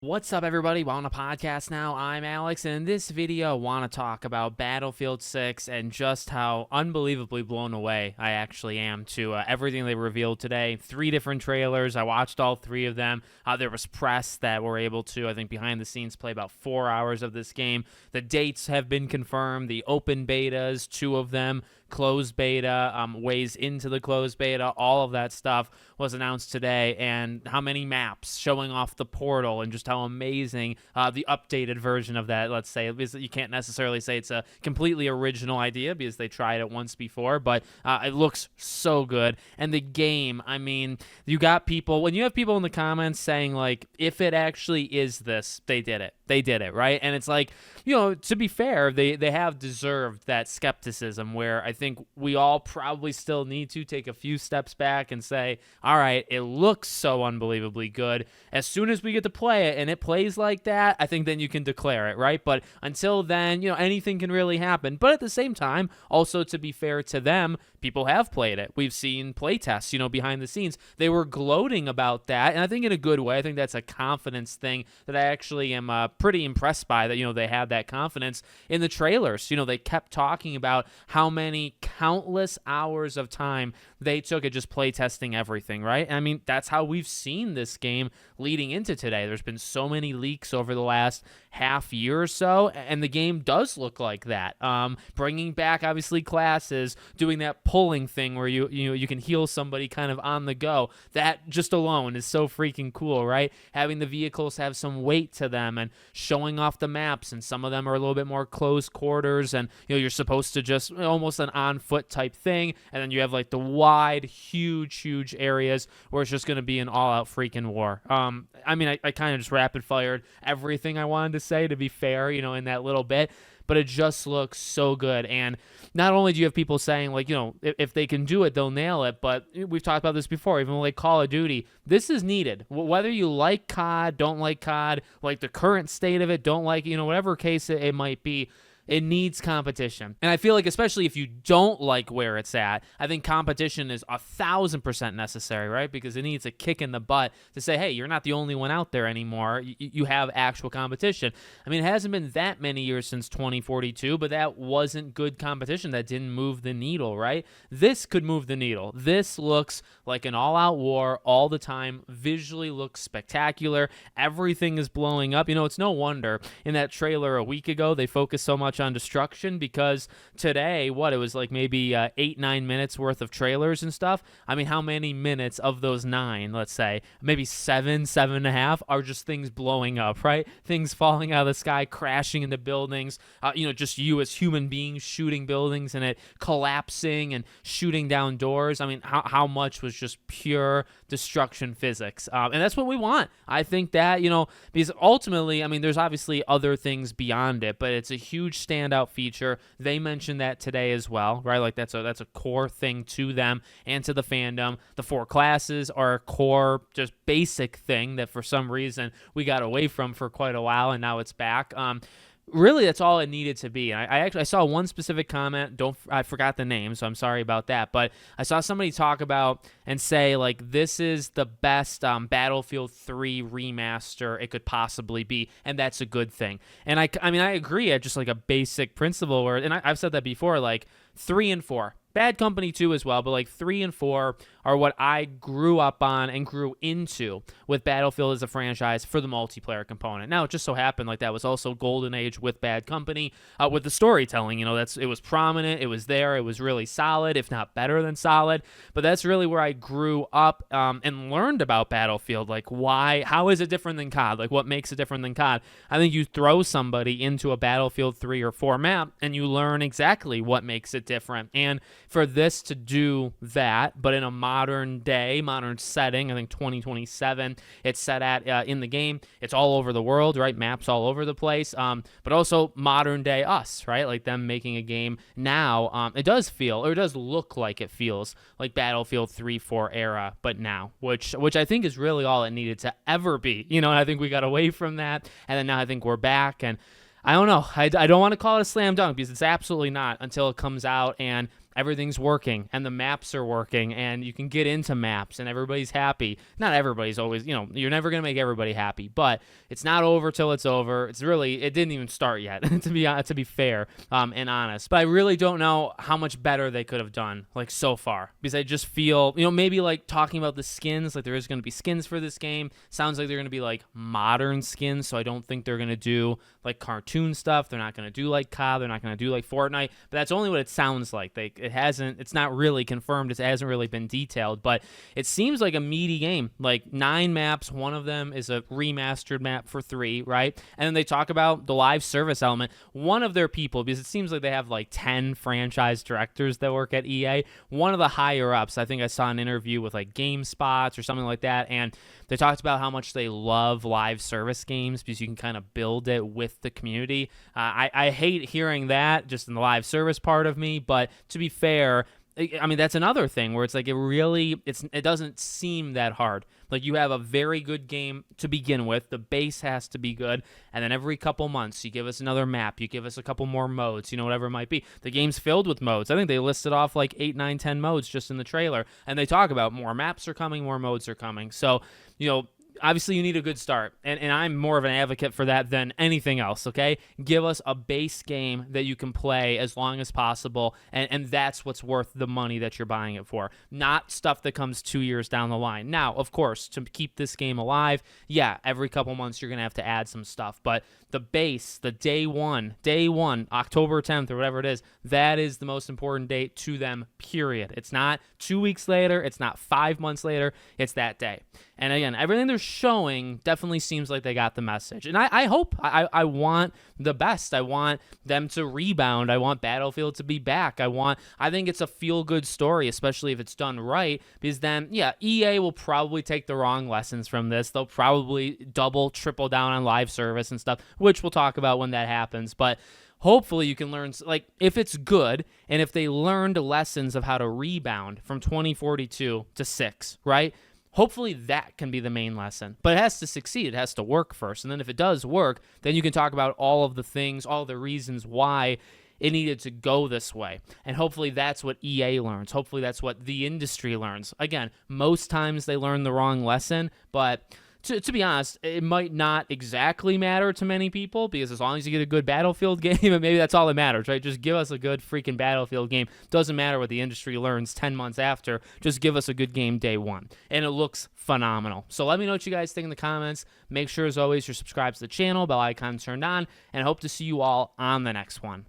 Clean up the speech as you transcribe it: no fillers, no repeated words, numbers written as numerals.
What's up, everybody? Well, on a podcast now, I'm Alex, and in this video, I want to talk about Battlefield 6 and just how unbelievably blown away I actually am to everything they revealed today. 3 different trailers. I watched all 3 of them. There was press that were able to, I think, behind the scenes play about 4 hours of this game. The dates have been confirmed. The open betas, 2 of them, closed beta, ways into the closed beta, all of that stuff was announced today, and how many maps showing off the portal and just how amazing the updated version of that, let's say, is. You can't necessarily say it's a completely original idea because they tried it once before, but it looks so good. And the game, I mean, you got people, when you have people in the comments saying, like, if it actually is this, they did it. They did it, right? And it's like, you know, to be fair, they have deserved that skepticism where I think we all probably still need to take a few steps back and say, all right, it looks so unbelievably good. As soon as we get to play it and it plays like that, I think then you can declare it, right? But until then, you know, anything can really happen. But at the same time, also to be fair to them, people have played it. We've seen playtests, you know, behind the scenes. They were gloating about that, and I think in a good way. I think that's a confidence thing that I actually am pretty impressed by, that, you know, they had that confidence in the trailers. You know, they kept talking about how many countless hours of time they took at just playtesting everything, right? I mean, that's how we've seen this game leading into today. There's been so many leaks over the last half year or so, and the game does look like that. Bringing back, obviously, classes, doing that pulling thing where you can heal somebody kind of on the go. That just alone is so freaking cool, right? Having the vehicles have some weight to them and showing off the maps, and some of them are a little bit more close quarters, and you know, you're supposed to just almost an on foot type thing, and then you have like the wide, huge areas where it's just going to be an all out freaking war. I mean, I kind of just rapid fired everything I wanted to say, to be fair, you know, in that little bit, but it just looks so good. And not only do you have people saying, like, you know, if they can do it, they'll nail it, but we've talked about this before, even like Call of Duty, this is needed. Whether you like COD, don't like COD, like the current state of it, don't like, you know, whatever case it might be, it needs competition. And I feel like, especially if you don't like where it's at, I think competition is 1,000% necessary, right? Because it needs a kick in the butt to say, hey, you're not the only one out there anymore. You have actual competition. I mean, it hasn't been that many years since 2042, but that wasn't good competition. That didn't move the needle, right? This could move the needle. This looks like an all-out war all the time. Visually looks spectacular. Everything is blowing up. You know, it's no wonder in that trailer a week ago they focused so much on destruction, because today, it was like maybe 8-9 minutes worth of trailers and stuff. I mean, how many minutes of those 9, let's say, maybe 7.5 are just things blowing up, right? Things falling out of the sky, crashing into buildings, you know, just you as human beings shooting buildings and it collapsing and shooting down doors. I mean, how much was just pure destruction physics? And that's what we want. I think that, you know, because ultimately, I mean, there's obviously other things beyond it, but it's a huge standout feature. They mentioned that today as well, right? Like that's a core thing to them and to the fandom. The 4 classes are a core, just basic thing that for some reason we got away from for quite a while, and now it's back. Really, that's all it needed to be. And I saw one specific comment. I forgot the name, so I'm sorry about that. But I saw somebody talk about and say, like, this is the best Battlefield 3 remaster it could possibly be, and that's a good thing. And I mean, I agree at just like a basic principle where, and I've said that before, like 3 and 4. Bad Company 2 as well, but like 3 and 4 are what I grew up on and grew into with Battlefield as a franchise for the multiplayer component. Now, it just so happened like that was also Golden Age with Bad Company, with the storytelling. You know, it was prominent, it was there, it was really solid, if not better than solid. But that's really where I grew up and learned about Battlefield. Like, how is it different than COD? Like, what makes it different than COD? I think you throw somebody into a Battlefield 3 or 4 map and you learn exactly what makes it different. And for this to do that, but in a modern setting, I think 2027, it's set at in the game. It's all over the world, right? Maps all over the place, but also modern day us, right? Like them making a game now. It does look like it feels like Battlefield 3, 4 era, but now, which I think is really all it needed to ever be. You know, and I think we got away from that, and then now I think we're back, and I don't know. I don't want to call it a slam dunk because it's absolutely not until it comes out and everything's working and the maps are working and you can get into maps and everybody's happy. Not everybody's always, you're never going to make everybody happy, but it's not over till it's over. It didn't even start yet, to be fair and honest. But I really don't know how much better they could have done, like, so far, because I just feel, maybe like talking about the skins, like there is going to be skins for this game. Sounds like they're going to be like modern skins, so I don't think they're going to do like cartoon stuff. They're not going to do like COD. They're not going to do like Fortnite, but that's only what it sounds like. It's not really confirmed. It hasn't really been detailed, but it seems like a meaty game. Like 9 maps. One of them is a remastered map for 3, right? And then they talk about the live service element. One of their people, because it seems like they have like 10 franchise directors that work at EA. One of the higher ups, I think I saw an interview with like GameSpots or something like that, and they talked about how much they love live service games because you can kind of build it with the community. I hate hearing that just in the live service part of me, but to be fair, I mean, that's another thing where it's like it doesn't seem that hard. Like, you have a very good game to begin with. The base has to be good. And then every couple months, you give us another map. You give us a couple more modes, whatever it might be. The game's filled with modes. I think they listed off like 8, 9, 10 modes just in the trailer. And they talk about more maps are coming, more modes are coming. So, obviously you need a good start, and I'm more of an advocate for that than anything else, okay? Give us a base game that you can play as long as possible, and that's what's worth the money that you're buying it for, not stuff that comes 2 years down the line. Now, of course, to keep this game alive, yeah, every couple months you're going to have to add some stuff, but the base, the day one, October 10th or whatever it is, that is the most important date to them, period. It's not 2 weeks later, it's not 5 months later, it's that day. And again, everything they're showing definitely seems like they got the message. And I hope, I want the best. I want them to rebound. I want Battlefield to be back. I think it's a feel-good story, especially if it's done right, because then, yeah, EA will probably take the wrong lessons from this. They'll probably double, triple down on live service and stuff, which we'll talk about when that happens. But hopefully you can learn, like, if it's good and if they learned lessons of how to rebound from 2042 to 6, right? Hopefully that can be the main lesson, but it has to succeed. It has to work first. And then if it does work, then you can talk about all of the things, all the reasons why it needed to go this way. And hopefully that's what EA learns. Hopefully that's what the industry learns. Again, most times they learn the wrong lesson, but to be honest, it might not exactly matter to many people, because as long as you get a good Battlefield game, and maybe that's all that matters, right? Just give us a good freaking Battlefield game. Doesn't matter what the industry learns 10 months after. Just give us a good game day one. And it looks phenomenal. So let me know what you guys think in the comments. Make sure, as always, you're subscribed to the channel, bell icon turned on, and I hope to see you all on the next one.